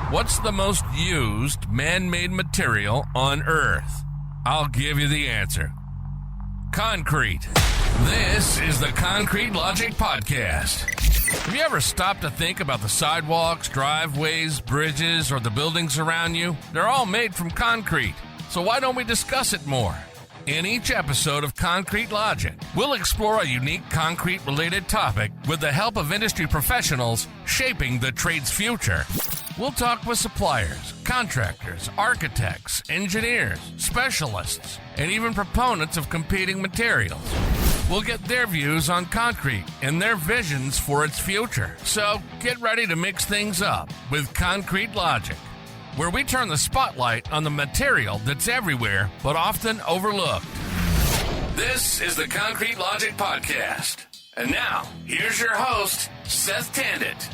What's the most used man-made material on Earth? I'll give you the answer. Concrete. This is the Concrete Logic Podcast. Have you ever stopped to think about the sidewalks, driveways, bridges, or the buildings around you? They're all made from concrete. So why don't we discuss it more? In each episode of Concrete Logic, we'll explore a unique concrete-related topic with the help of industry professionals shaping the trade's future. We'll talk with suppliers, contractors, architects, engineers, specialists, and even proponents of competing materials. We'll get their views on concrete and their visions for its future. So get ready to mix things up with Concrete Logic, where we turn the spotlight on the material that's everywhere but often overlooked. This is the Concrete Logic Podcast. And now, here's your host, Seth Tandett.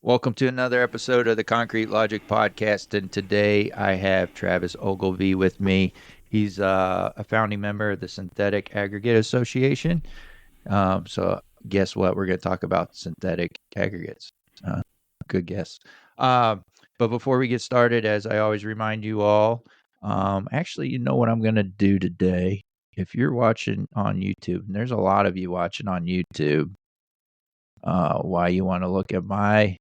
Welcome to another episode of the Concrete Logic Podcast, and today I have Traves Ogilvie with me. He's a founding member of the Synthetic Aggregate Association. So guess what? We're going to talk about synthetic aggregates. Good guess. But before we get started, as I always remind you all, actually, you know what I'm going to do today? If you're watching on YouTube, and there's a lot of you watching on YouTube, why you want to look at my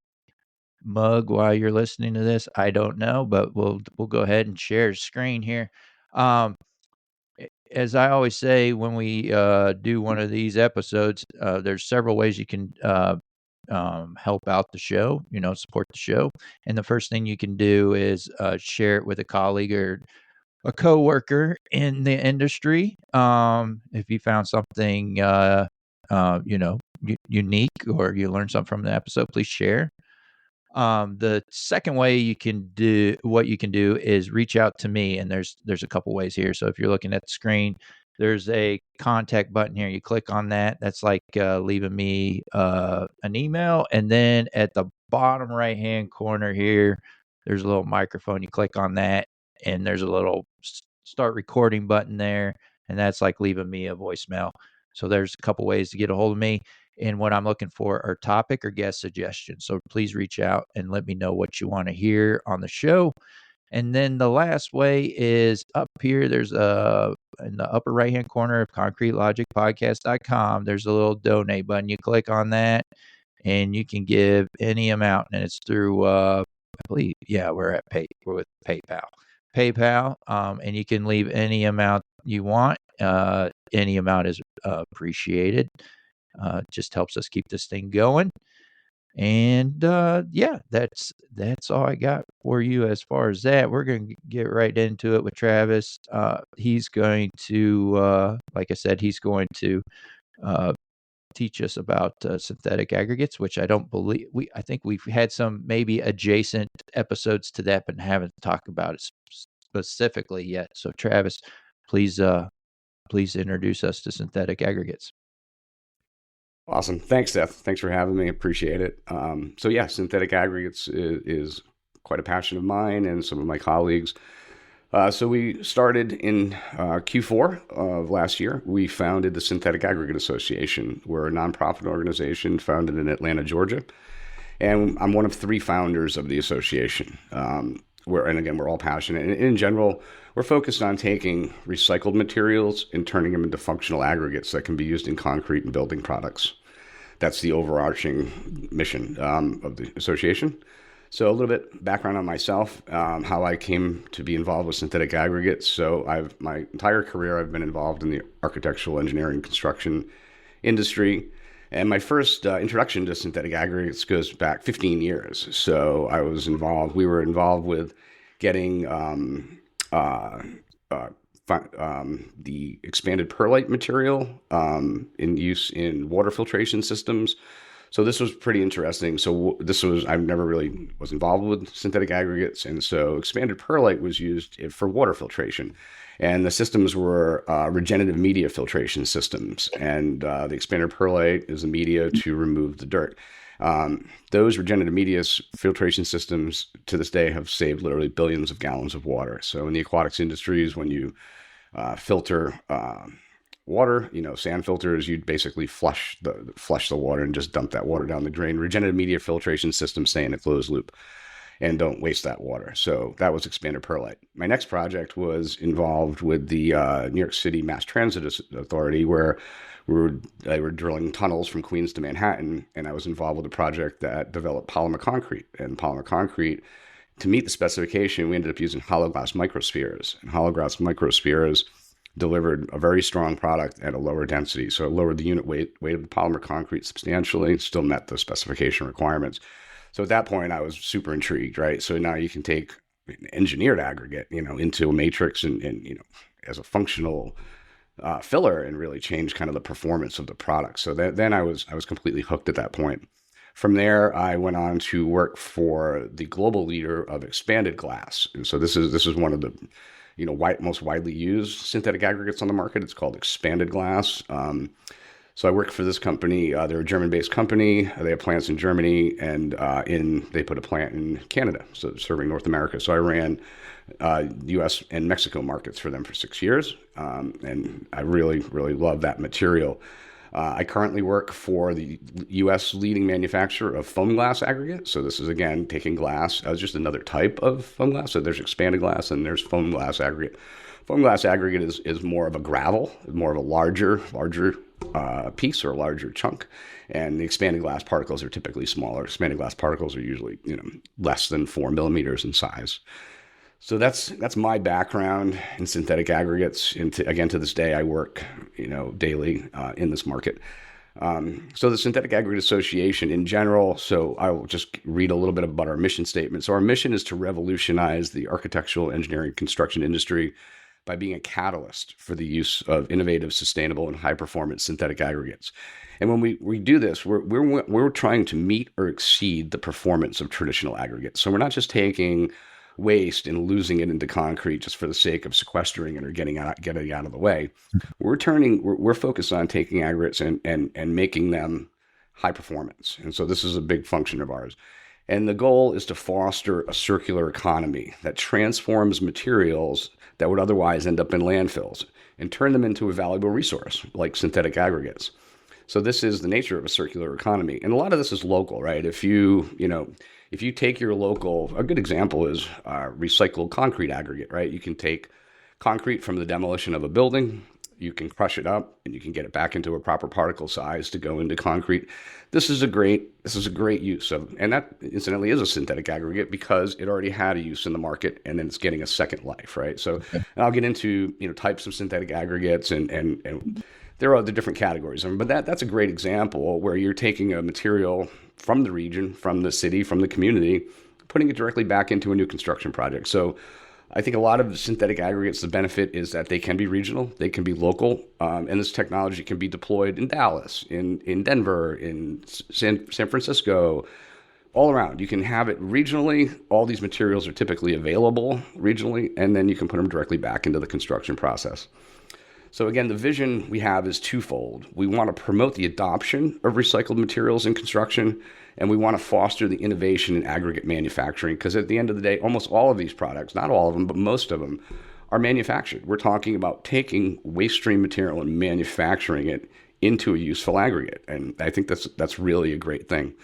mug while you're listening to this, I don't know, but we'll go ahead and share screen here. As I always say, when we do one of these episodes, there's several ways you can help out the show, support the show. And the first thing you can do is share it with a colleague or a coworker in the industry. If you found something, unique, or you learned something from the episode, please share. The second way you can do is reach out to me, and there's a couple ways here. So if you're looking at the screen, there's a contact button here. You click on that. That's like leaving me an email, and then at the bottom right hand corner here, there's a little microphone. You click on that, and there's a little start recording button there, and that's like leaving me a voicemail. So there's a couple ways to get a hold of me. And what I'm looking for are topic or guest suggestions. So please reach out and let me know what you want to hear on the show. And then the last way is up here. There's in the upper right-hand corner of concretelogicpodcast.com, there's a little donate button. You click on that, and you can give any amount. And it's through, I believe, we're with PayPal. And you can leave any amount you want. Any amount is appreciated. Just helps us keep this thing going. And that's all I got for you as far as that. We're going to get right into it with Traves. He's going to, like I said, teach us about synthetic aggregates, which I don't believe I think we've had some maybe adjacent episodes to that, but haven't talked about it specifically yet. So Traves, please introduce us to synthetic aggregates. Awesome. Thanks, Seth. Thanks for having me. Appreciate it. Synthetic aggregates is quite a passion of mine and some of my colleagues. So we started in Q4 of last year. We founded the Synthetic Aggregate Association. We're a nonprofit organization founded in Atlanta, Georgia. And I'm one of three founders of the association. We're all passionate. And in general, we're focused on taking recycled materials and turning them into functional aggregates that can be used in concrete and building products. That's the overarching mission of the association. So a little bit background on myself, how I came to be involved with synthetic aggregates. So my entire career, I've been involved in the architectural, engineering, construction industry. And my first introduction to synthetic aggregates goes back 15 years. So we were involved with getting the expanded perlite material in use in water filtration systems. So this was pretty interesting. I never really was involved with synthetic aggregates. And so expanded perlite was used for water filtration. And the systems were regenerative media filtration systems. And the expanded perlite is a media to remove the dirt. Those regenerative media filtration systems to this day have saved literally billions of gallons of water. So in the aquatics industries, when you filter water. Sand filters, you'd basically flush the water and just dump that water down the drain. Regenerative media filtration systems stay in a closed loop and don't waste that water. So that was expanded perlite. My next project was involved with the New York City Mass Transit Authority, where they were drilling tunnels from Queens to Manhattan, and I was involved with a project that developed polymer concrete. And polymer concrete, to meet the specification, we ended up using hollow glass microspheres. And hollow glass microspheres delivered a very strong product at a lower density. So it lowered the unit weight of the polymer concrete substantially, still met the specification requirements. So at that point, I was super intrigued, right? So now you can take an engineered aggregate, into a matrix and as a functional filler and really change kind of the performance of the product. So then I was completely hooked at that point. From there, I went on to work for the global leader of expanded glass. And so this is one of the most widely used synthetic aggregates on the market. It's called expanded glass. So I worked for this company. They're a German-based company. They have plants in Germany, and they put a plant in Canada, so serving North America. So I ran U.S. and Mexico markets for them for 6 years, and I really, really love that material. I currently work for the U.S. leading manufacturer of foam glass aggregate. So this is, again, taking glass as just another type of foam glass. So there's expanded glass and there's foam glass aggregate. Foam glass aggregate is more of a gravel, more of a larger piece or a larger chunk. And the expanded glass particles are typically smaller. Expanded glass particles are usually less than 4 millimeters in size. So that's my background in synthetic aggregates. And to this day, I work daily in this market. So the Synthetic Aggregate Association in general, so I will just read a little bit about our mission statement. So our mission is to revolutionize the architectural, engineering, construction industry by being a catalyst for the use of innovative, sustainable, and high-performance synthetic aggregates. And when we do this, we're trying to meet or exceed the performance of traditional aggregates. So we're not just taking waste and losing it into concrete just for the sake of sequestering it or getting out of the way. We're focused on taking aggregates and making them high performance. And so this is a big function of ours. And the goal is to foster a circular economy that transforms materials that would otherwise end up in landfills and turn them into a valuable resource like synthetic aggregates. So this is the nature of a circular economy. And a lot of this is local, right? If you take your local, a good example is recycled concrete aggregate, right? You can take concrete from the demolition of a building, you can crush it up, and you can get it back into a proper particle size to go into concrete. This is a great use of, and that incidentally is a synthetic aggregate because it already had a use in the market, and then it's getting a second life, right? So I'll get into types of synthetic aggregates and there are other different categories, but that's a great example where you're taking a material from the region, from the city, from the community, putting it directly back into a new construction project. So I think a lot of synthetic aggregates, the benefit is that they can be regional, they can be local, and this technology can be deployed in Dallas, in Denver, in San Francisco, all around. You can have it regionally. All these materials are typically available regionally, and then you can put them directly back into the construction process. So again, the vision we have is twofold. We want to promote the adoption of recycled materials in construction, and we want to foster the innovation in aggregate manufacturing, because at the end of the day, almost all of these products, not all of them, but most of them, are manufactured. We're talking about taking waste stream material and manufacturing it into a useful aggregate, and I think that's really a great thing.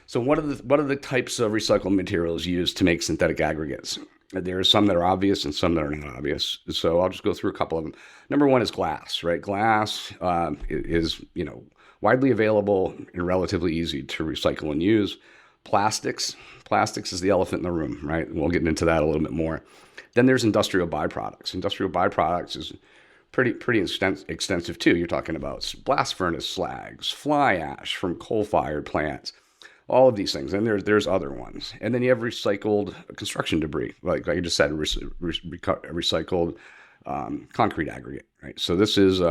So what are the types of recycled materials used to make synthetic aggregates? There are some that are obvious and some that are not obvious. So I'll just go through a couple of them. Number one is glass, right? Glass is widely available and relatively easy to recycle and use. Plastics is the elephant in the room, right? We'll get into that a little bit more. Then there's industrial byproducts. Industrial byproducts is pretty extensive too. You're talking about blast furnace slags, fly ash from coal-fired plants, all of these things. And there's other ones. And then you have recycled construction debris, like I just said, recycled concrete aggregate, right? So this is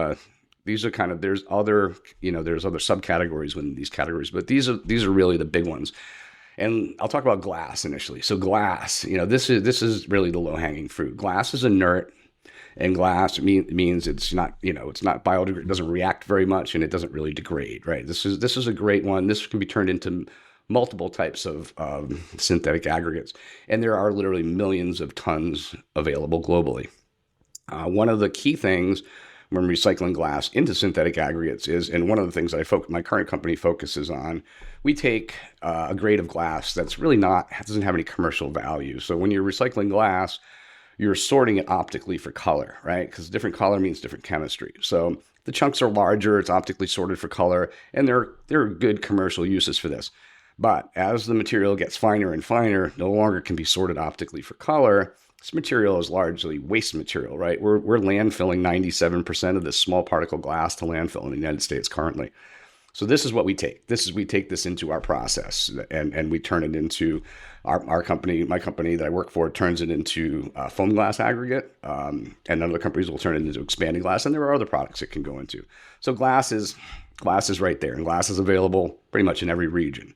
these are kind of, there's other subcategories within these categories, but these are really the big ones. And I'll talk about glass initially. So glass, this is really the low-hanging fruit. Glass is inert, and glass means it's not biodegradable, it doesn't react very much, and it doesn't really degrade, right? This is a great one. This can be turned into multiple types of synthetic aggregates, and there are literally millions of tons available globally. One of the key things when recycling glass into synthetic aggregates is, and one of the things my current company focuses on, we take a grade of glass that's really doesn't have any commercial value. So when you're recycling glass, you're sorting it optically for color, right? Because different color means different chemistry. So the chunks are larger, it's optically sorted for color, and there are good commercial uses for this. But as the material gets finer and finer, no longer can be sorted optically for color. This material is largely waste material, right? We're landfilling 97% of this small particle glass to landfill in the United States currently. So this is what we take. We take this into our process, and we turn it into our company. My company that I work for turns it into foam glass aggregate, and other companies will turn it into expanding glass, and there are other products it can go into. So glass is right there, and glass is available pretty much in every region.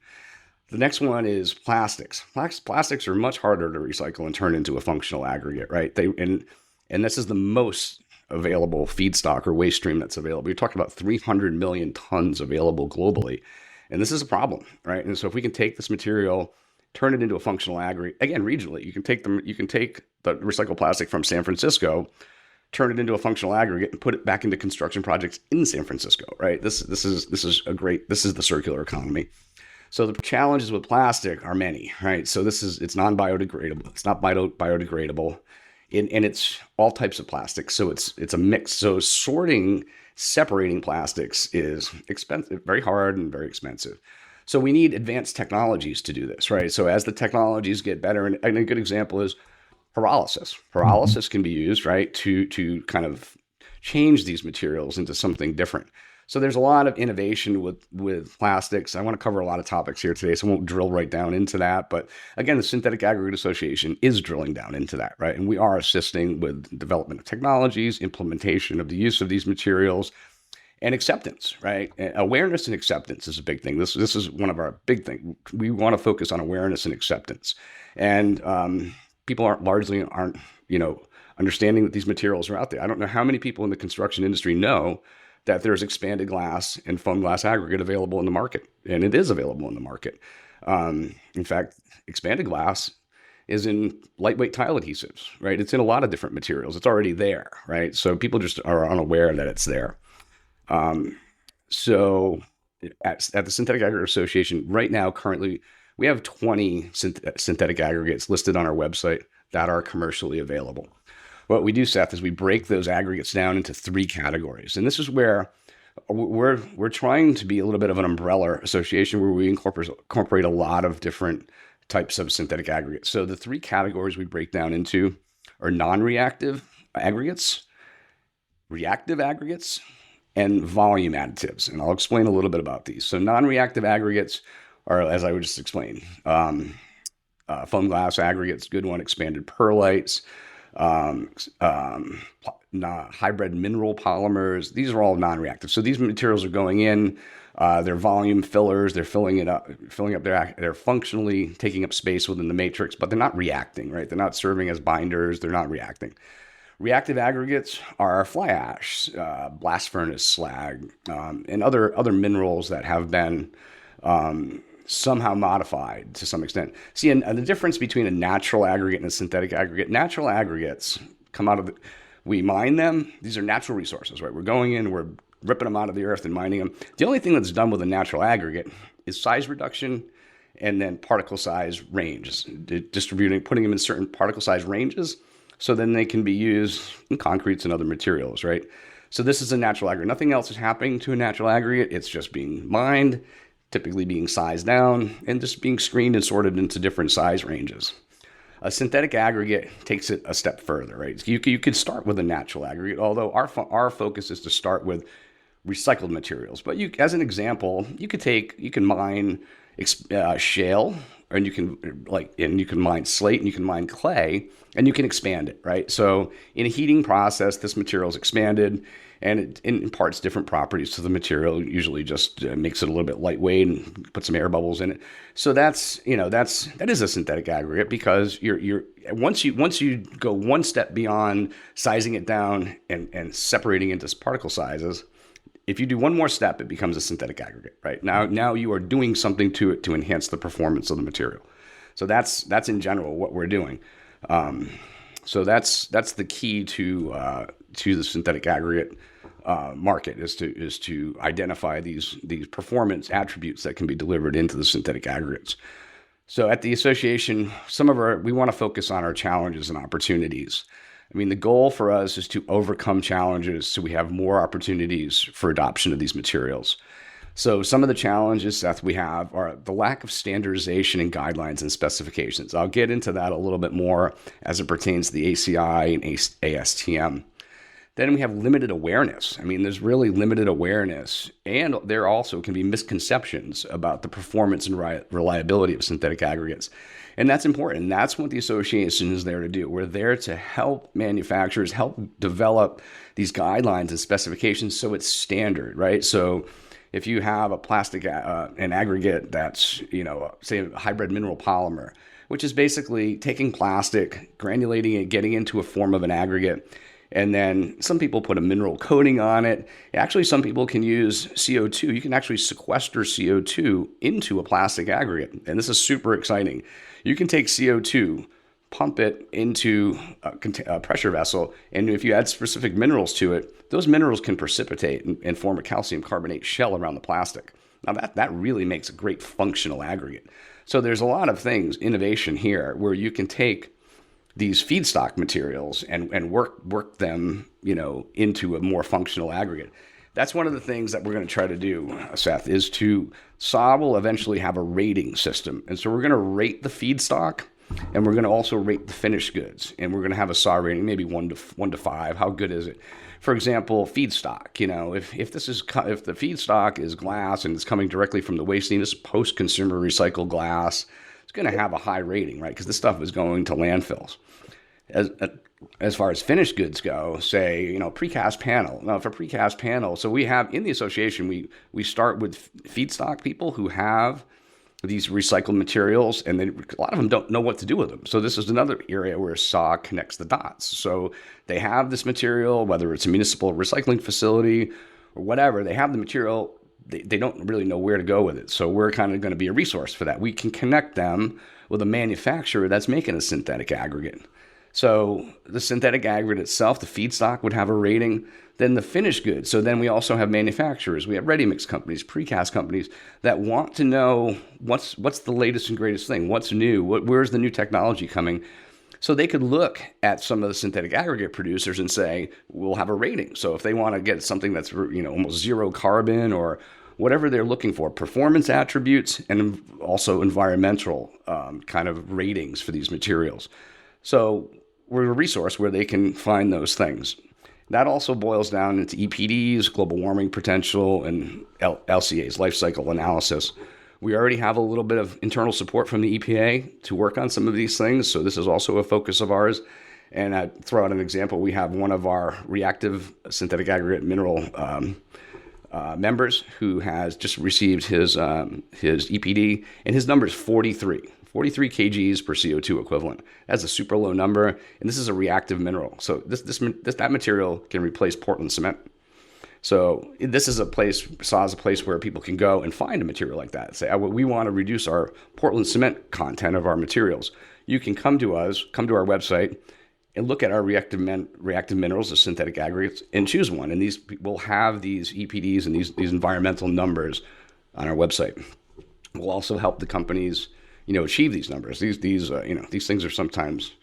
The next one is plastics. Plastics are much harder to recycle and turn into a functional aggregate, right? And this is the most available feedstock or waste stream that's available. You're talking about 300 million tons available globally. And this is a problem, right? And so if we can take this material, turn it into a functional aggregate, again, regionally, you can take the recycled plastic from San Francisco, turn it into a functional aggregate and put it back into construction projects in San Francisco, right? This is the circular economy. So the challenges with plastic are many, right? So it's non-biodegradable. It's not biodegradable. And it's all types of plastics. So it's a mix. So separating plastics is expensive, very hard and very expensive. So we need advanced technologies to do this, right? So as the technologies get better, and a good example is pyrolysis. Pyrolysis can be used, right, to kind of change these materials into something different. So there's a lot of innovation with plastics. I want to cover a lot of topics here today, so I won't drill right down into that. But again, the Synthetic Aggregate Association is drilling down into that, right? And we are assisting with development of technologies, implementation of the use of these materials, and acceptance, right? Awareness and acceptance is a big thing. This is one of our big things. We want to focus on awareness and acceptance. And people aren't understanding that these materials are out there. I don't know how many people in the construction industry know that there's expanded glass and foam glass aggregate available in the market, and it is available in the market. In fact, expanded glass is in lightweight tile adhesives, right? It's in a lot of different materials. It's already there, right? So people just are unaware that it's there. So at the Synthetic Aggregate Association, right now, currently, we have 20 synthetic aggregates listed on our website that are commercially available. What we do, Seth, is we break those aggregates down into 3 categories. And this is where we're trying to be a little bit of an umbrella association where we incorporate a lot of different types of synthetic aggregates. So the 3 categories we break down into are non-reactive aggregates, reactive aggregates, and volume additives. And I'll explain a little bit about these. So non-reactive aggregates are, as I would just explain, foam glass aggregates, good one, expanded perlites, hybrid mineral polymers. These are all non-reactive. So these materials are going in, they're volume fillers, they're filling up they're functionally taking up space within the matrix, but they're not reacting, right? They're not serving as binders, they're not reacting. Reactive aggregates are fly ash, blast furnace slag, and other minerals that have been somehow modified to some extent. See, and the difference between a natural aggregate and a synthetic aggregate, natural aggregates come out of we mine them. These are natural resources, right? We're going in, we're ripping them out of the earth and mining them. The only thing that's done with a natural aggregate is size reduction and then particle size ranges, putting them in certain particle size ranges so then they can be used in concretes and other materials, right? So this is a natural aggregate. Nothing else is happening to a natural aggregate. It's just being mined, typically being sized down, and just being screened and sorted into different size ranges. A synthetic aggregate takes it a step further, right? You could start with a natural aggregate, although our focus is to start with recycled materials. But as an example, you can mine shale, and you can mine slate, and you can mine clay, and you can expand it, right? So in a heating process, this material is expanded, and it imparts different properties to the material. Usually, just makes it a little bit lightweight and put some air bubbles in it. So that is a synthetic aggregate because once you go one step beyond sizing it down and separating into particle sizes. If you do one more step, it becomes a synthetic aggregate, right? Now you are doing something to it to enhance the performance of the material. So that's in general what we're doing. So that's the key to the synthetic aggregate market is to identify these performance attributes that can be delivered into the synthetic aggregates. So at the association, we want to focus on our challenges and opportunities. I mean, the goal for us is to overcome challenges so we have more opportunities for adoption of these materials. So some of the challenges, Seth, we have are the lack of standardization in guidelines and specifications. I'll get into that a little bit more as it pertains to the ACI and ASTM. Then we have limited awareness. I mean, there's really limited awareness, and there also can be misconceptions about the performance and reliability of synthetic aggregates. And that's important. That's what the association is there to do. We're there to help manufacturers help develop these guidelines and specifications so it's standard, right? So if you have a plastic, an aggregate that's, say a hybrid mineral polymer, which is basically taking plastic, granulating it, getting into a form of an aggregate, and then some people put a mineral coating on it. Actually, some people can use CO2. You can actually sequester CO2 into a plastic aggregate. And this is super exciting. You can take CO2, pump it into a pressure vessel, and if you add specific minerals to it, those minerals can precipitate and form a calcium carbonate shell around the plastic. Now that really makes a great functional aggregate. So there's a lot of things, innovation here, where you can take these feedstock materials and work them, into a more functional aggregate. That's one of the things that we're going to try to do, Seth, is SAW will eventually have a rating system. And so we're going to rate the feedstock, and we're going to also rate the finished goods. And we're going to have a SAW rating, maybe 1 to 5. How good is it? For example, feedstock. If the feedstock is glass and it's coming directly from the waste stream, this is post-consumer recycled glass, it's going to have a high rating, right? Because this stuff is going to landfills. As far as finished goods go, say, precast panel. Now, for precast panel, so we have in the association, we start with feedstock people who have these recycled materials, and then a lot of them don't know what to do with them. So this is another area where SAW connects the dots. So they have this material, whether it's a municipal recycling facility or whatever, they have the material. They don't really know where to go with it. So we're kind of going to be a resource for that. We can connect them with a manufacturer that's making a synthetic aggregate. So the synthetic aggregate itself, the feedstock would have a rating, then the finished goods. So then we also have manufacturers. We have ready-mix companies, precast companies that want to know what's the latest and greatest thing, what's new, where's the new technology coming. So they could look at some of the synthetic aggregate producers and say, we'll have a rating. So if they want to get something that's almost zero carbon or whatever they're looking for, performance attributes and also environmental kind of ratings for these materials. So we're a resource where they can find those things. That also boils down into EPDs, global warming potential, and LCAs, life cycle analysis. We already have a little bit of internal support from the EPA to work on some of these things, so this is also a focus of ours. And I throw out an example. We have one of our reactive synthetic aggregate mineral members who has just received his EPD, and his number is 43 kgs per CO2 equivalent. That's a super low number, and this is a reactive mineral. So that material can replace Portland cement. So this is a place, SAW is a place where people can go and find a material like that. Say, we want to reduce our Portland cement content of our materials. You can come to us, come to our website, and look at our reactive minerals, the synthetic aggregates, and choose one. And these will have these EPDs and these environmental numbers on our website. We'll also help the companies, achieve these numbers. These things are sometimes,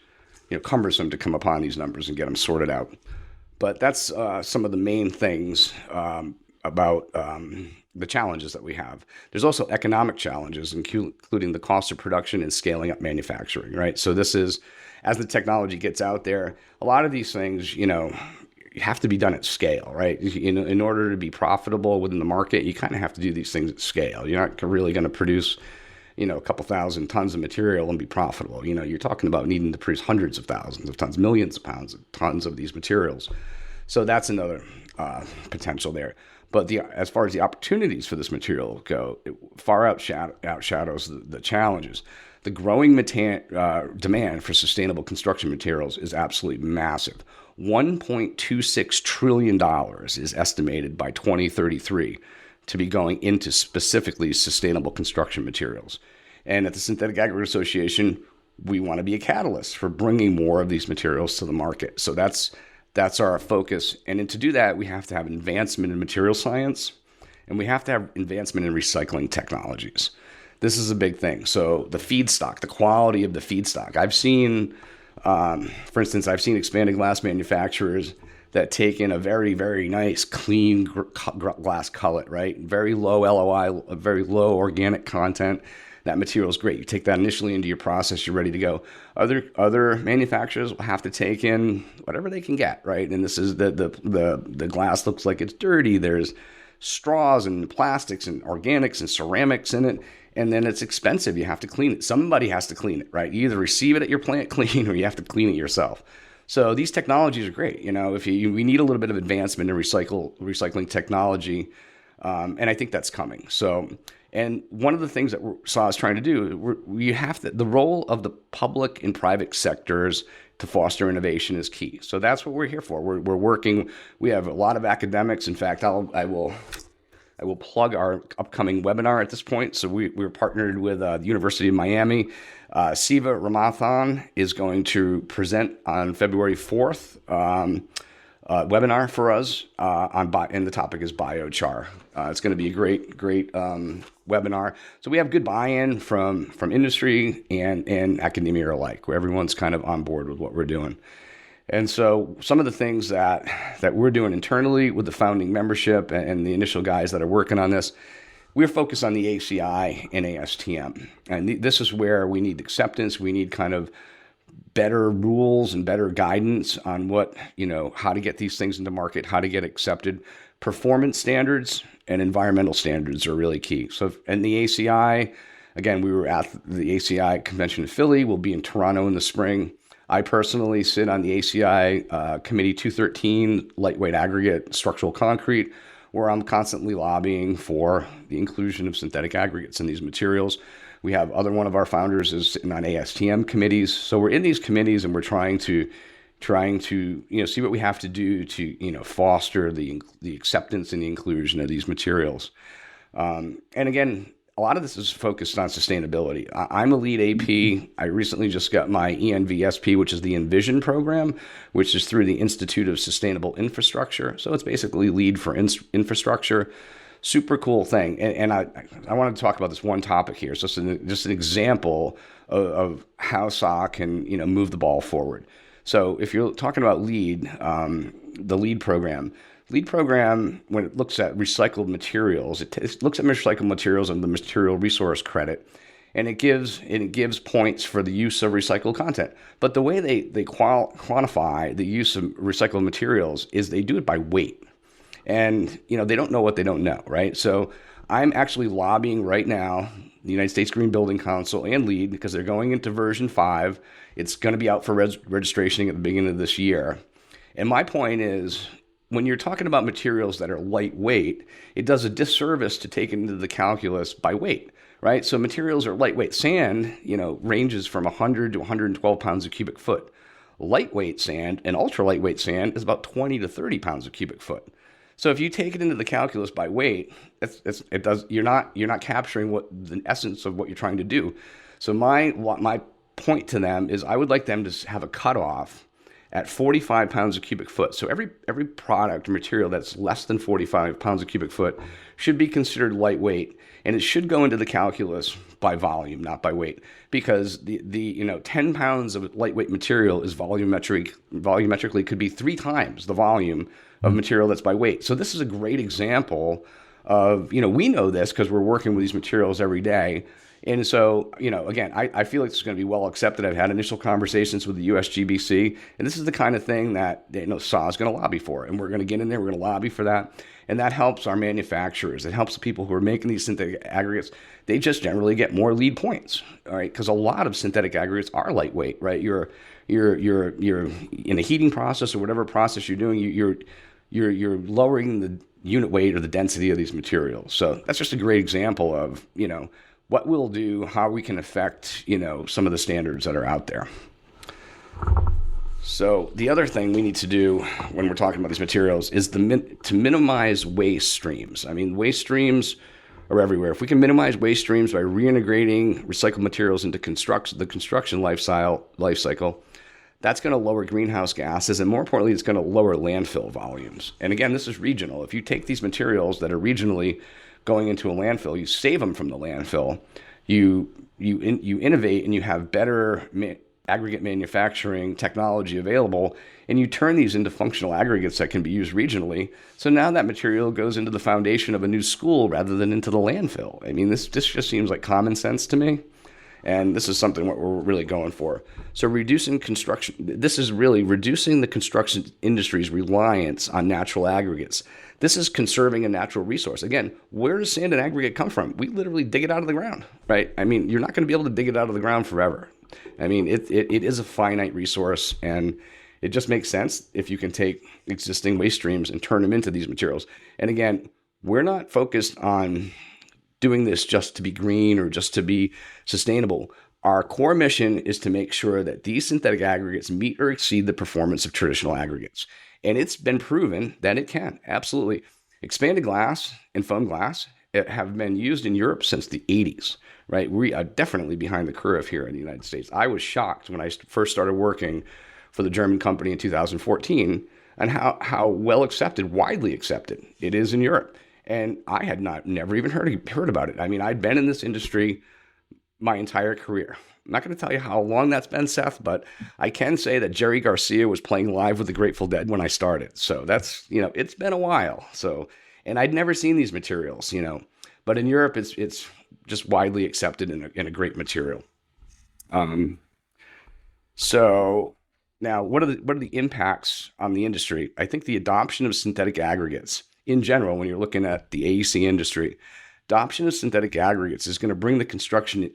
cumbersome to come upon these numbers and get them sorted out. But that's some of the main things about the challenges that we have. There's also economic challenges, including the cost of production and scaling up manufacturing, right? So this is, as the technology gets out there, a lot of these things, have to be done at scale, right? In order to be profitable within the market, you kind of have to do these things at scale. You're not really going to produce, a couple thousand tons of material and be profitable. You're talking about needing to produce hundreds of thousands of tons, millions of tons of these materials. So that's another potential there. But as far as the opportunities for this material go, it far outshadows the challenges. The growing demand for sustainable construction materials is absolutely massive. $1.26 trillion is estimated by 2033 to be going into specifically sustainable construction materials. And at the Synthetic Aggregate Association, we want to be a catalyst for bringing more of these materials to the market. So that's our focus. And to do that, we have to have advancement in material science, and we have to have advancement in recycling technologies. This is a big thing. So the feedstock, the quality of the feedstock. I've seen, for instance, expanded glass manufacturers that take in a very, very nice, clean glass cullet, right? Very low LOI, very low organic content. That material is great. You take that initially into your process, you're ready to go. Other manufacturers will have to take in whatever they can get, right? And this is the glass looks like it's dirty. There's straws and plastics and organics and ceramics in it. And then it's expensive. You have to clean it. Somebody has to clean it, right? You either receive it at your plant clean or you have to clean it yourself. So these technologies are great. You know, we need a little bit of advancement in recycling technology, and I think that's coming. So, and one of the things that SAW is trying to do, the role of the public and private sectors to foster innovation is key. So that's what we're here for. We're working. We have a lot of academics. In fact, I will plug our upcoming webinar at this point. So we're partnered with the University of Miami. Siva Ramathan is going to present on February 4th webinar for us and the topic is biochar. It's going to be a great webinar. So we have good buy-in from industry and academia alike, where everyone's kind of on board with what we're doing. And so some of the things that we're doing internally with the founding membership and the initial guys that are working on this, we're focused on the ACI and ASTM. And this is where we need acceptance. We need kind of better rules and better guidance on how to get these things into market, how to get accepted. Performance standards and environmental standards are really key. So, and the ACI, again, we were at the ACI convention in Philly. We'll be in Toronto in the spring. I personally sit on the ACI Committee 213, lightweight aggregate structural concrete, where I'm constantly lobbying for the inclusion of synthetic aggregates in these materials. We have one of our founders is sitting on ASTM committees. So we're in these committees and we're trying to see what we have to do to foster the acceptance and the inclusion of these materials. And again, a lot of this is focused on sustainability. I'm a lead AP. I recently just got my ENVSP, which is the Envision program, which is through the Institute of Sustainable Infrastructure. So it's basically lead for infrastructure. Super cool thing. And I want to talk about this one topic here. So it's just an example of how SAW can move the ball forward. So if you're talking about LEED, the LEED program, when it looks at recycled materials, it looks at recycled materials and the material resource credit, and it gives points for the use of recycled content. But the way they quantify the use of recycled materials is they do it by weight. And, they don't know what they don't know, right? So I'm actually lobbying right now the United States Green Building Council and LEED, because they're going into version 5. It's going to be out for registration at the beginning of this year. And my point is, when you're talking about materials that are lightweight, it does a disservice to take into the calculus by weight, right? So materials are lightweight. Sand, ranges from 100 to 112 pounds a cubic foot. Lightweight sand and ultra lightweight sand is about 20 to 30 pounds a cubic foot. So if you take it into the calculus by weight, you're not capturing what the essence of what you're trying to do. So my point to them is I would like them to have a cutoff at 45 pounds a cubic foot. So every product or material that's less than 45 pounds a cubic foot should be considered lightweight, and it should go into the calculus by volume, not by weight, because the 10 pounds of lightweight material is volumetrically could be 3 times the volume of material that's by weight. So this is a great example of, we know this because we're working with these materials every day. And so, again, I feel like it's going to be well accepted. I've had initial conversations with the USGBC, and this is the kind of thing that SAW is going to lobby for. And we're going to get in there, we're going to lobby for that. And that helps our manufacturers. It helps the people who are making these synthetic aggregates. They just generally get more lead points, all right? Because a lot of synthetic aggregates are lightweight, right? You're in a heating process or whatever process you're doing, you're lowering the unit weight or the density of these materials. So that's just a great example of, what we'll do, how we can affect, some of the standards that are out there. So the other thing we need to do when we're talking about these materials is to minimize waste streams. I mean, waste streams are everywhere. If we can minimize waste streams by reintegrating recycled materials into the construction life cycle, that's going to lower greenhouse gases, and more importantly, it's going to lower landfill volumes. And again, this is regional. If you take these materials that are regionally going into a landfill, you save them from the landfill, you innovate, and you have better aggregate manufacturing technology available, and you turn these into functional aggregates that can be used regionally. So now that material goes into the foundation of a new school rather than into the landfill. I mean, this just seems like common sense to me. And this is something what we're really going for. So this is really reducing the construction industry's reliance on natural aggregates. This is conserving a natural resource. Again, where does sand and aggregate come from? We literally dig it out of the ground, right? I mean, you're not going to be able to dig it out of the ground forever. I mean, it is a finite resource, and it just makes sense if you can take existing waste streams and turn them into these materials. And again, we're not focused on doing this just to be green or just to be sustainable. Our core mission is to make sure that these synthetic aggregates meet or exceed the performance of traditional aggregates. And it's been proven that it can, absolutely. Expanded glass and foam glass have been used in Europe since the 80s, right? We are definitely behind the curve here in the United States. I was shocked when I first started working for the German company in 2014 and how well accepted, widely accepted it is in Europe. And I had never even heard about it. I mean, I'd been in this industry my entire career. I'm not going to tell you how long that's been, Seth, but I can say that Jerry Garcia was playing live with the Grateful Dead when I started. So that's, it's been a while. So, and I'd never seen these materials, but in Europe, it's just widely accepted in a great material. So now what are the impacts on the industry? I think the adoption of synthetic aggregates in general, when you're looking at the AEC industry, adoption of synthetic aggregates is going to bring the construction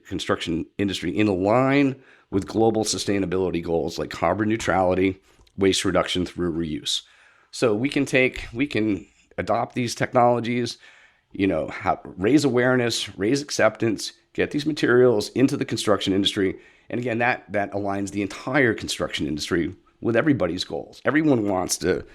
industry in line with global sustainability goals like carbon neutrality, waste reduction through reuse. So we can adopt these technologies, raise awareness, raise acceptance, get these materials into the construction industry. And again, that aligns the entire construction industry with everybody's goals. Everyone wants to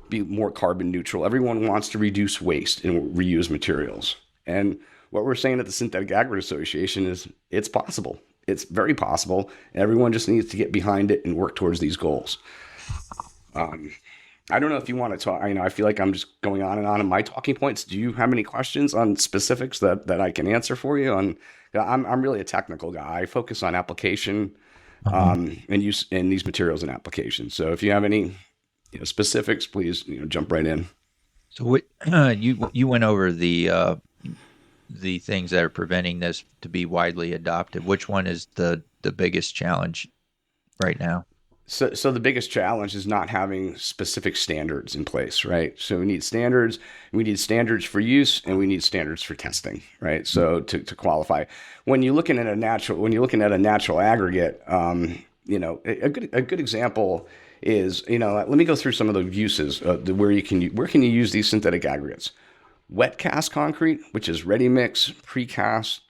be more carbon neutral. Everyone wants to reduce waste and reuse materials. And what we're saying at the Synthetic Aggregate Association is it's possible. It's very possible. And everyone just needs to get behind it and work towards these goals. I don't know if you want to talk. I feel like I'm just going on and on in my talking points. Do you have any questions on specifics that I can answer for you? I'm really a technical guy. I focus on application and use in these materials and applications. So if you have any specifics, please jump right in. So you went over the things that are preventing this to be widely adopted. Which one is the biggest challenge right now? So the biggest challenge is not having specific standards in place, right? So we need standards for use, and we need standards for testing, right? So to qualify, when you're looking at a natural aggregate, a good example is, let me go through some of the uses where can you use these synthetic aggregates. Wet cast concrete, which is ready mix, precast,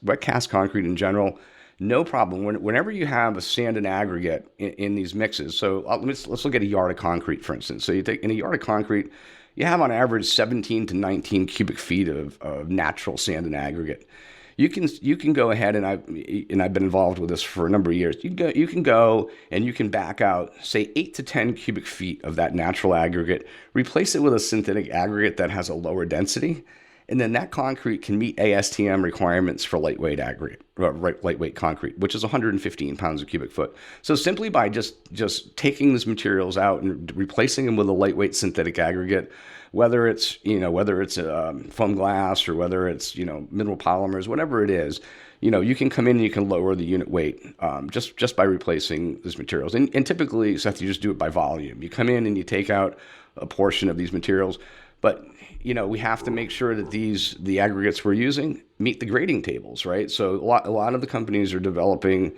wet cast concrete in general. No problem. Whenever you have a sand and aggregate in these mixes, so let's look at a yard of concrete, for instance. So you take in a yard of concrete, you have on average 17 to 19 cubic feet of natural sand and aggregate. You can go ahead, and I've been involved with this for a number of years. You can go and you can back out, say, 8 to 10 cubic feet of that natural aggregate, replace it with a synthetic aggregate that has a lower density. And then that concrete can meet ASTM requirements for lightweight concrete, which is 115 pounds a cubic foot. So simply by just taking these materials out and replacing them with a lightweight synthetic aggregate, whether it's foam glass or whether it's mineral polymers, whatever it is, you can come in and you can lower the unit weight just by replacing these materials. And typically, Seth, you just do it by volume. You come in and you take out a portion of these materials, but we have to make sure that the aggregates we're using meet the grading tables, right? So a lot of the companies are developing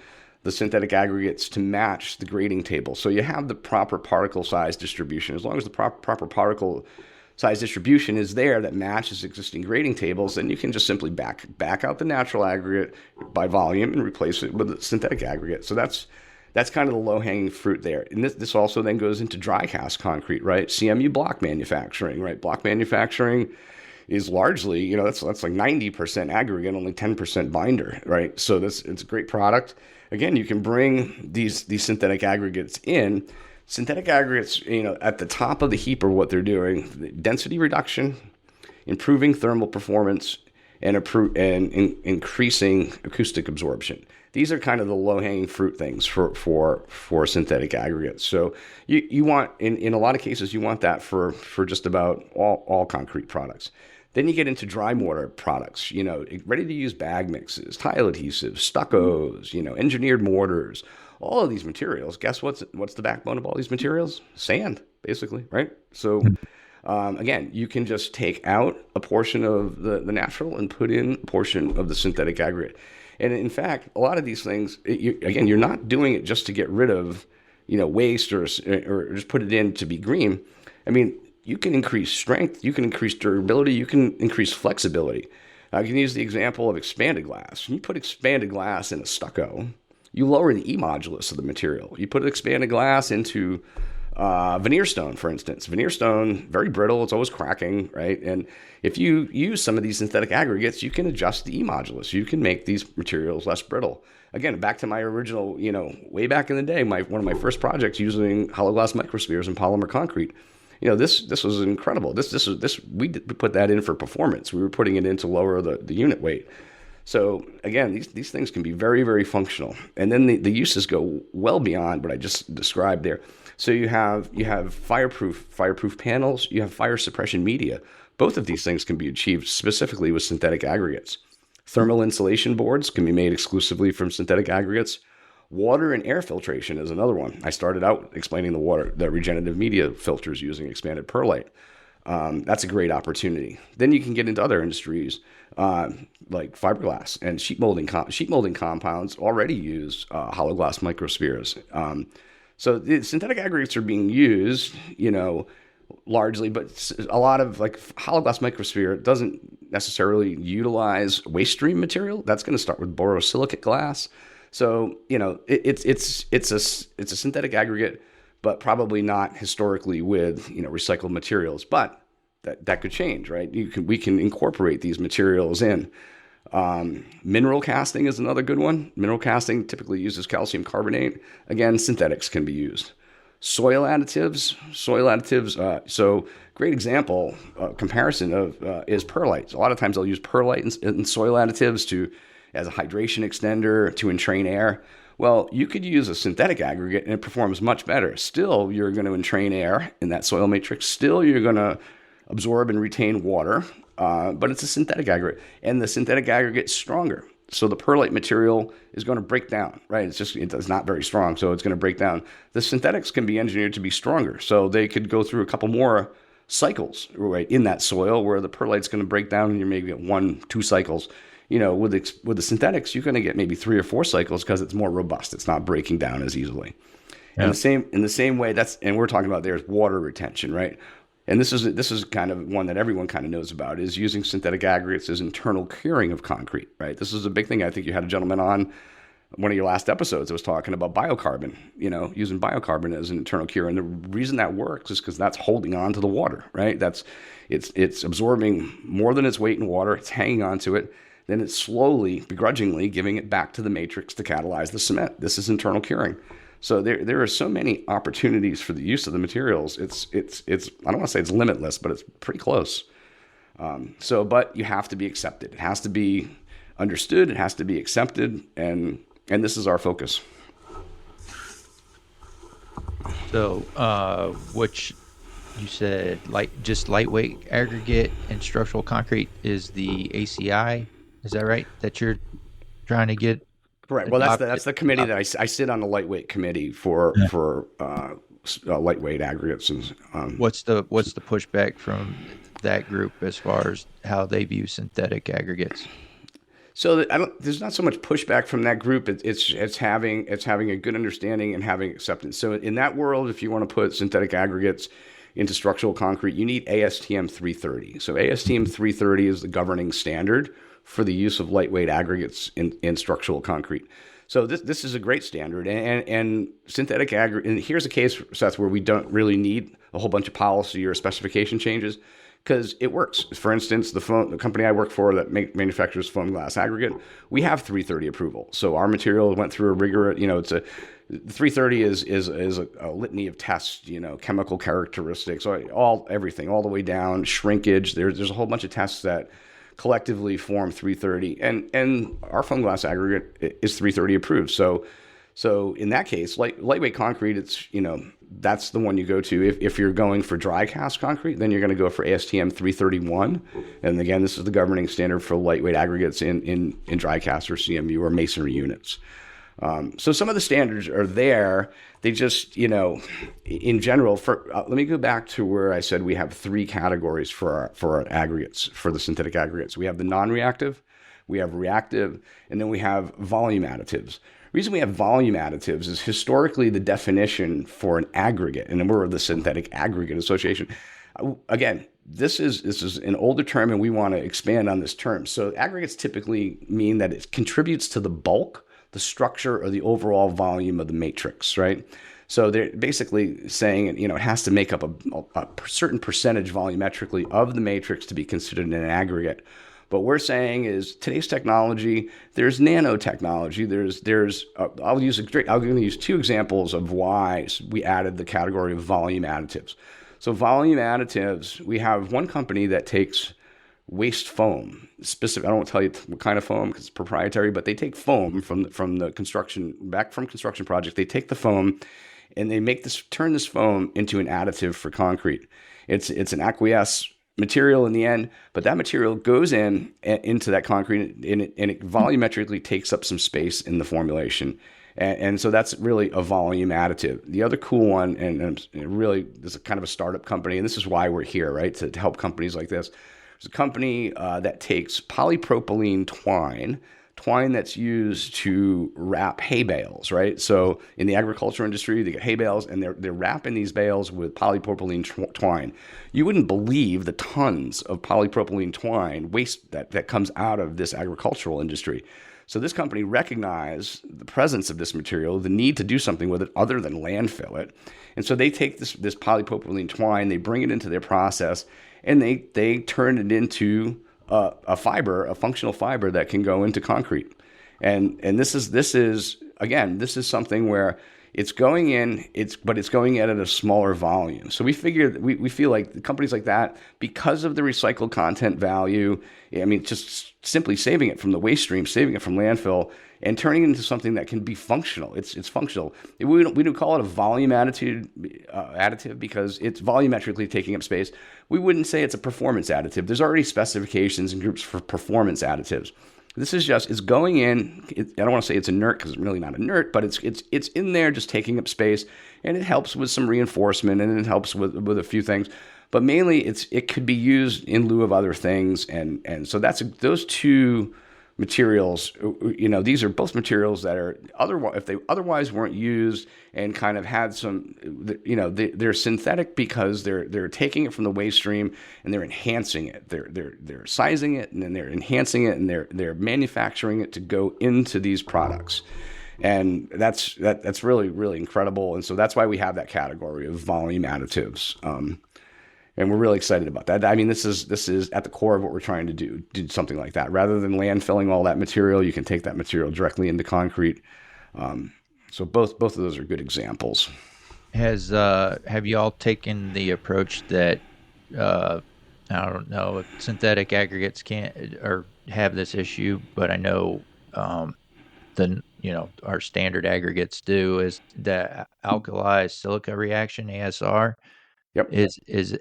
the synthetic aggregates to match the grading table. So you have the proper particle size distribution. As long as the proper particle size distribution is there that matches existing grading tables, then you can just simply back out the natural aggregate by volume and replace it with a synthetic aggregate. So that's kind of the low-hanging fruit there. And this also then goes into dry cast concrete, right? CMU block manufacturing, right? Block manufacturing is largely, that's like 90% aggregate, only 10% binder, right? So it's a great product. Again, you can bring these synthetic aggregates in. Synthetic aggregates, at the top of the heap are what they're doing: density reduction, improving thermal performance, and increasing acoustic absorption. These are kind of the low-hanging fruit things for synthetic aggregates. So you want, in a lot of cases, you want that for just about all concrete products. Then you get into dry mortar products, ready-to-use bag mixes, tile adhesives, stuccos, engineered mortars. All of these materials, guess what's the backbone of all these materials? Sand, basically, right? So again, you can just take out a portion of the natural and put in a portion of the synthetic aggregate. And in fact, a lot of these things, you're not doing it just to get rid of, waste or just put it in to be green. I mean, you can increase strength, you can increase durability, you can increase flexibility. I can use the example of expanded glass. When you put expanded glass in a stucco, you lower the E modulus of the material. You put expanded glass into veneer stone, for instance. Veneer stone, very brittle, it's always cracking, right? And if you use some of these synthetic aggregates, you can adjust the E modulus. You can make these materials less brittle. Again, back to my original, way back in the day, one of my first projects using hollow glass microspheres and polymer concrete. This was incredible. We put that in for performance. We were putting it in to lower the unit weight. So again, these things can be very, very functional. And then the uses go well beyond what I just described there. So you have fireproof panels, you have fire suppression media. Both of these things can be achieved specifically with synthetic aggregates. Thermal insulation boards can be made exclusively from synthetic aggregates. Water and air filtration is another one. I started out explaining the regenerative media filters using expanded perlite. That's a great opportunity. Then you can get into other industries like fiberglass and sheet molding. Sheet molding compounds already use hollow glass microspheres. So the synthetic aggregates are being used, largely, but a lot of like hollow glass microsphere doesn't necessarily utilize waste stream material. That's going to start with borosilicate glass. So, it's a synthetic aggregate, but probably not historically with, recycled materials, but that could change, right? We can incorporate these materials in. Mineral casting is another good one. Mineral casting typically uses calcium carbonate. Again, synthetics can be used. Soil additives. So great example, comparison of is perlite. So a lot of times I'll use perlite in soil additives as a hydration extender to entrain air. Well, you could use a synthetic aggregate and it performs much better. Still, you're going to entrain air in that soil matrix. Still, you're going to absorb and retain water, but it's a synthetic aggregate. And the synthetic aggregate is stronger. So the perlite material is going to break down, right? It's not very strong, so it's going to break down. The synthetics can be engineered to be stronger. So they could go through a couple more cycles, right, in that soil where the perlite's going to break down and you maybe get 1-2 cycles. With the synthetics, you're going to get maybe 3 or 4 cycles because it's more robust. It's not breaking down as easily. Yeah. In the same way, and we're talking about there's water retention, right? And this is kind of one that everyone kind of knows about, is using synthetic aggregates as internal curing of concrete, right? This is a big thing. I think you had a gentleman on one of your last episodes that was talking about biocarbon, using biocarbon as an internal cure. And the reason that works is because that's holding on to the water, right? It's absorbing more than its weight in water. It's hanging on to it. Then it's slowly, begrudgingly giving it back to the matrix to catalyze the cement. This is internal curing. So there are so many opportunities for the use of the materials. It's I don't want to say it's limitless, but it's pretty close. But you have to be accepted. It has to be understood. It has to be accepted, and this is our focus. So, which you said, just lightweight aggregate and structural concrete is the ACI. Is that right? That you're trying to get. Correct. Well, that's the committee that I sit on, the lightweight committee for lightweight aggregates. And what's the pushback from that group as far as how they view synthetic aggregates? So there's not so much pushback from that group. It's having a good understanding and having acceptance. So in that world, if you want to put synthetic aggregates into structural concrete, you need ASTM 330. So ASTM 330 is the governing standard for the use of lightweight aggregates in structural concrete. So this is a great standard, and synthetic aggregate. And here's a case, Seth, where we don't really need a whole bunch of policy or specification changes, because it works. For instance, the company I work for that manufactures foam glass aggregate, we have 330 approval. So our material went through a rigorous, it's a 330 is a litany of tests, chemical characteristics, everything, all the way down, shrinkage. There's a whole bunch of tests that collectively form 330, and our foam glass aggregate is 330 approved. So in that case, lightweight concrete, it's, that's the one you go to. If you're going for dry cast concrete, then you're going to go for ASTM 331. And again, this is the governing standard for lightweight aggregates in dry cast or CMU or masonry units. So some of the standards are there. They just, in general, let me go back to where I said we have three categories for our aggregates, for the synthetic aggregates. We have the non-reactive, we have reactive, and then we have volume additives. The reason we have volume additives is historically the definition for an aggregate, and we're the Synthetic Aggregate Association. Again, this is an older term, and we want to expand on this term. So aggregates typically mean that it contributes to the bulk, the structure, or the overall volume of the matrix, right? So they're basically saying, it has to make up a certain percentage volumetrically of the matrix to be considered an aggregate. What we're saying is today's technology, there's nanotechnology, I'm going to use two examples of why we added the category of volume additives. So volume additives, we have one company that takes waste foam, specific. I don't want to tell you what kind of foam because it's proprietary, but they take foam from the construction project. They take the foam and they turn this foam into an additive for concrete. It's an aqueous material in the end, but that material goes into that concrete and it volumetrically takes up some space in the formulation. And so that's really a volume additive. The other cool one, and really this is kind of a startup company, and this is why we're here, right? To help companies like this. There's a company that takes polypropylene twine that's used to wrap hay bales, right? So in the agriculture industry, they get hay bales and they're wrapping these bales with polypropylene twine. You wouldn't believe the tons of polypropylene twine waste that comes out of this agricultural industry. So this company recognized the presence of this material, the need to do something with it other than landfill it. And so they take this polypropylene twine, they bring it into their process, and they turn it into a functional fiber that can go into concrete. And this is something where it's going in, but it's going in at a smaller volume. So we feel like companies like that, because of the recycled content value, just simply saving it from the waste stream, saving it from landfill, and turning it into something that can be functional. It's functional. We don't call it a volume additive because it's volumetrically taking up space. We wouldn't say it's a performance additive. There's already specifications and groups for performance additives. This is it's going in. I don't want to say it's inert because it's really not inert, but it's in there just taking up space, and it helps with some reinforcement and it helps with a few things. But mainly it could be used in lieu of other things, and so that's those two materials. These are both materials that are if they otherwise weren't used and kind of had some, they're synthetic because they're taking it from the waste stream and they're enhancing it. They're sizing it and then they're enhancing it and they're manufacturing it to go into these products. And that's really, really incredible. And so that's why we have that category of volume additives. And we're really excited about that. This is at the core of what we're trying to do something like that. Rather than landfilling all that material, you can take that material directly into concrete. So both of those are good examples. Have you all taken the approach that I don't know if synthetic aggregates can't or have this issue, but I know our standard aggregates do, is the alkali silica reaction, ASR. Yep. Is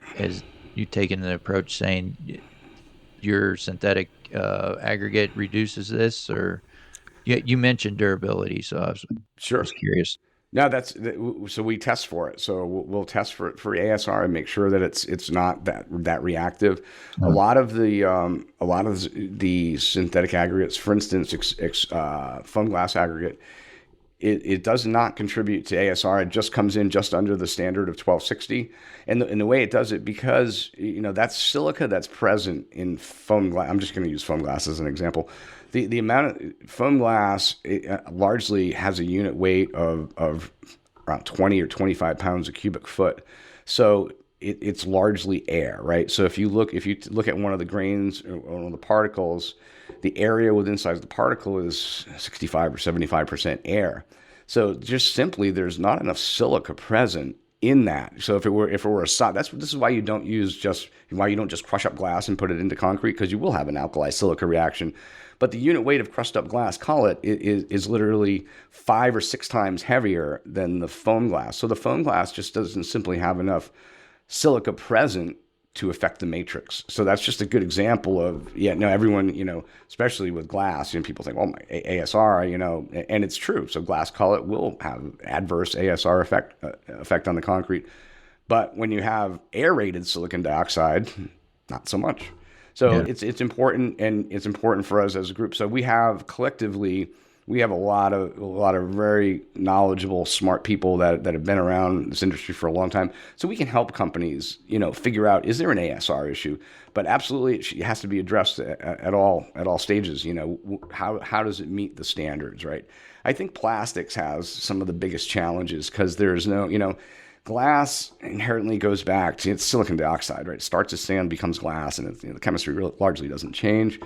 you taking the approach saying your synthetic aggregate reduces this, or you mentioned durability, so I was curious. No, so we test for it. So we'll test for ASR and make sure that it's not that reactive. A lot of the synthetic aggregates, for instance, foam glass aggregate, it does not contribute to ASR. It just comes in just under the standard of 1260. And the way it does it, because that's silica that's present in foam glass. I'm just going to use foam glass as an example. The amount of foam glass largely has a unit weight of around 20 or 25 pounds a cubic foot. So it's largely air, right? So if you look at one of the grains or one of the particles, the area within inside the particle is 65 or 75% air. So just simply, there's not enough silica present in that. So if it were a solid, this is why you don't just crush up glass and put it into concrete, because you will have an alkali silica reaction. But the unit weight of crushed up glass, call it, is literally 5 or 6 times heavier than the foam glass. So the foam glass just doesn't simply have enough silica present to affect the matrix. So that's just a good example of, everyone, especially with glass, people think, well, my ASR, and it's true. So glass cullet will have adverse ASR effect on the concrete. But when you have aerated silicon dioxide, not so much. So it's important, and it's important for us as a group. So we have collectively, a lot of very knowledgeable, smart people that have been around this industry for a long time. So we can help companies, figure out, is there an ASR issue? But absolutely, it has to be addressed at all stages. How does it meet the standards, right? I think plastics has some of the biggest challenges, because there's no, glass inherently goes back to, it's silicon dioxide, right? It starts as sand, becomes glass, and the chemistry largely doesn't change.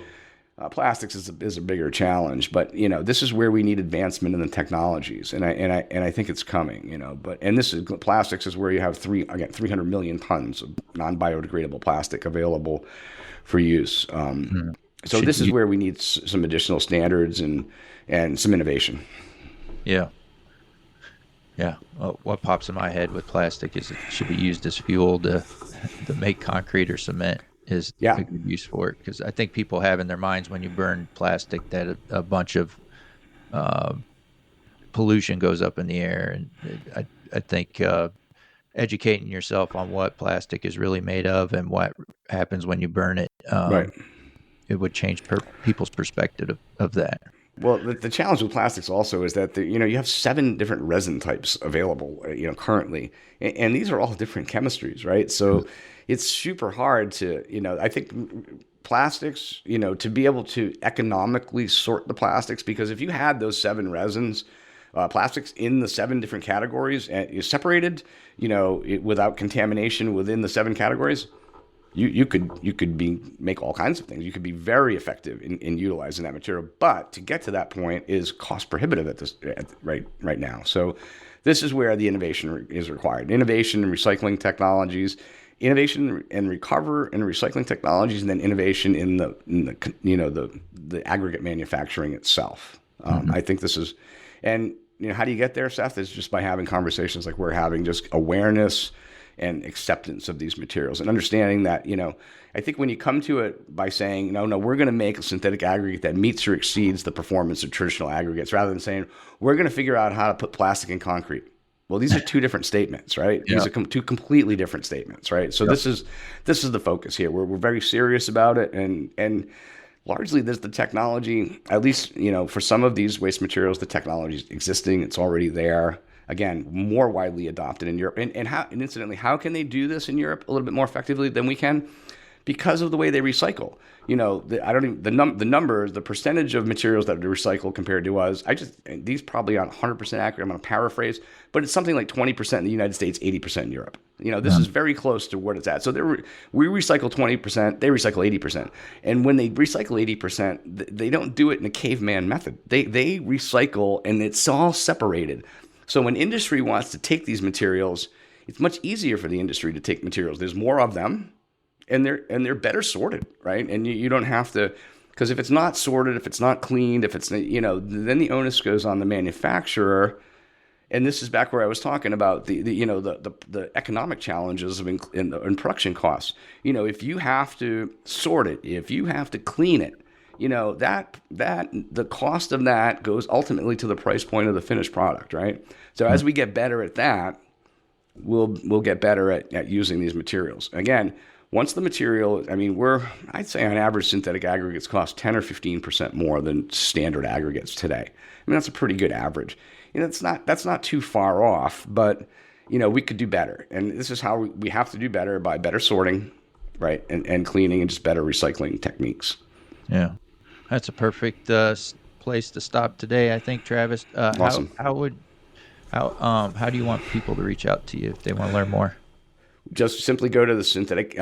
Plastics is a bigger challenge, but this is where we need advancement in the technologies, and I think it's coming. Plastics is where you have 300 million tons of non-biodegradable plastic available for use. So this is where we need some additional standards and some innovation. Yeah. Well, what pops in my head with plastic is it should be used as fuel to make concrete or cement. Is a good use for it, because I think people have in their minds when you burn plastic that a bunch of pollution goes up in the air, and I think educating yourself on what plastic is really made of and what happens when you burn it, it would change people's perspective of that. Well, the challenge with plastics also is that you have 7 different resin types available, currently, and these are all different chemistries, right? So it's super hard to, I think plastics, to be able to economically sort the plastics, because if you had those 7 resins, plastics in the 7 different categories, and separated, without contamination within the 7 categories, you could make all kinds of things. You could be very effective in utilizing that material, but to get to that point is cost prohibitive right now. So this is where the innovation is required. Innovation in recycling technologies, innovation and recover and recycling technologies, and then innovation in the aggregate manufacturing itself. I think this is, and how do you get there, Seth? Is just by having conversations like we're having, just awareness and acceptance of these materials, and understanding that, I think when you come to it by saying, no, we're going to make a synthetic aggregate that meets or exceeds the performance of traditional aggregates, rather than saying, we're going to figure out how to put plastic in concrete. Well, these are 2 different statements, right? These are 2 completely different statements, right? So this is the focus here. We're very serious about it, and largely there's the technology, at least, for some of these waste materials, the technology is existing. It's already there. Again, more widely adopted in Europe. And incidentally, how can they do this in Europe a little bit more effectively than we can? Because of the way they recycle. The percentage of materials that are recycled compared to us, these probably aren't 100% accurate. I'm going to paraphrase, but it's something like 20% in the United States, 80% in Europe. This is very close to what it's at. So we recycle 20%, they recycle 80%. And when they recycle 80%, they don't do it in a caveman method. They recycle, and it's all separated. So when industry wants to take these materials, it's much easier for the industry to take materials. There's more of them, and they're better sorted, right? And you don't have to, because if it's not sorted, if it's not cleaned, if it's, then the onus goes on the manufacturer. And this is back where I was talking about the economic challenges of in production costs. If you have to sort it, if you have to clean it, that the cost of that goes ultimately to the price point of the finished product, right? So as we get better at that, we'll get better at using these materials. Again, once the material, I'd say on average synthetic aggregates cost 10 or 15% more than standard aggregates today. That's a pretty good average. That's not too far off, but we could do better. And this is how we have to do better, by better sorting, right, and cleaning, and just better recycling techniques. Yeah. That's a perfect place to stop today, I think, Travis. Awesome. How do you want people to reach out to you if they want to learn more? just simply go to the Synthetic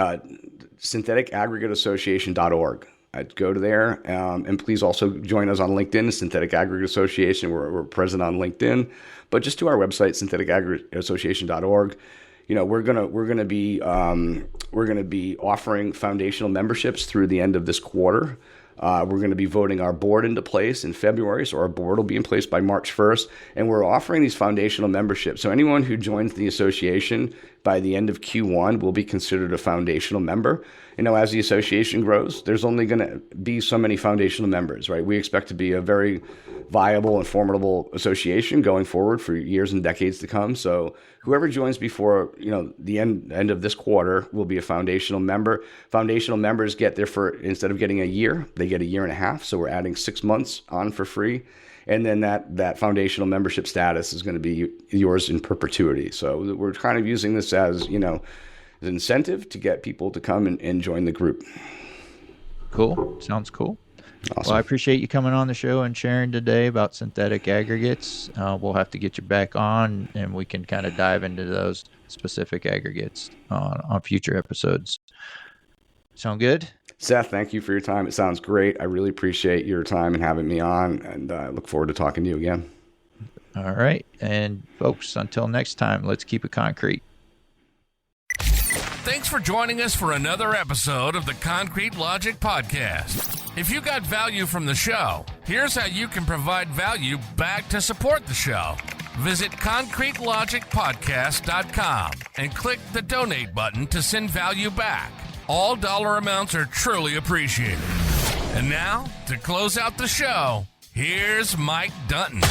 Aggregate Association.org. I'd go to there, and please also join us on LinkedIn, Synthetic Aggregate Association. We're present on LinkedIn, but just to our website, syntheticaggregateassociation.org. We're gonna be offering foundational memberships through the end of this quarter. We're going to be voting our board into place in February, so our board will be in place by March 1st, and we're offering these foundational memberships. So anyone who joins the association by the end of Q1 will be considered a foundational member. As the association grows, there's only going to be so many foundational members, right? We expect to be a very viable and formidable association going forward for years and decades to come. So whoever joins before, the end of this quarter will be a foundational member. Foundational members get there instead of getting a year, they get a year and a half. So we're adding 6 months on for free. And then that foundational membership status is going to be yours in perpetuity. So we're kind of using this as, an incentive to get people to come and join the group. Cool. Sounds cool. Awesome. Well, I appreciate you coming on the show and sharing today about synthetic aggregates. We'll have to get you back on, and we can kind of dive into those specific aggregates on future episodes. Sound good? Seth, thank you for your time. It sounds great. I really appreciate your time and having me on, and I look forward to talking to you again. All right. And folks, until next time, let's keep it concrete. Thanks for joining us for another episode of the Concrete Logic Podcast. If you got value from the show, here's how you can provide value back to support the show. Visit concretelogicpodcast.com and click the donate button to send value back. All dollar amounts are truly appreciated. And now, to close out the show, here's Mike Dunton.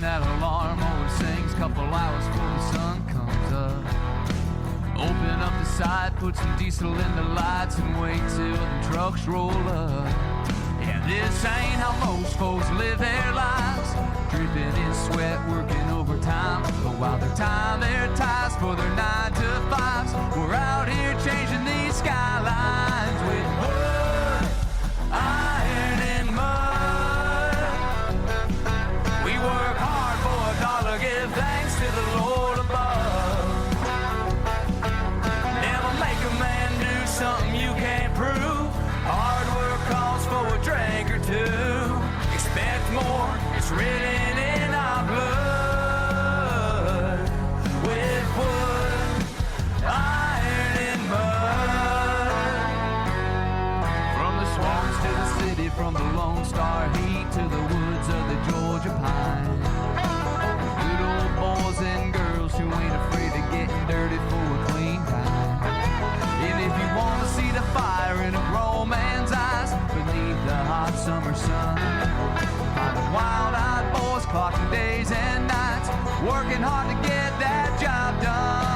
That alarm always sings couple hours before the sun comes up. Open up the side, put some diesel in the lights and wait till the trucks roll up. Yeah, this ain't how most folks live their lives, dripping in sweat, working overtime. But while they're tying their ties for their 9 to 5s, we're out here changing these skylines with wood, iron, and mud. We work hard for $1, give thanks to the Lord above. Never make a man do something you can't prove. Hard work calls for a drink or two. Expect more, it's written in our blood. With wood, iron, and mud. From the swamps to the city, from the Lone Star heat to the woods of the Georgia pine. Good old boys and girls who ain't afraid of getting dirty for a clean time. And if you want to see the fire in a grown man's eyes beneath the hot summer sun, find the wild-eyed boys clocking days and nights, working hard to get that job done.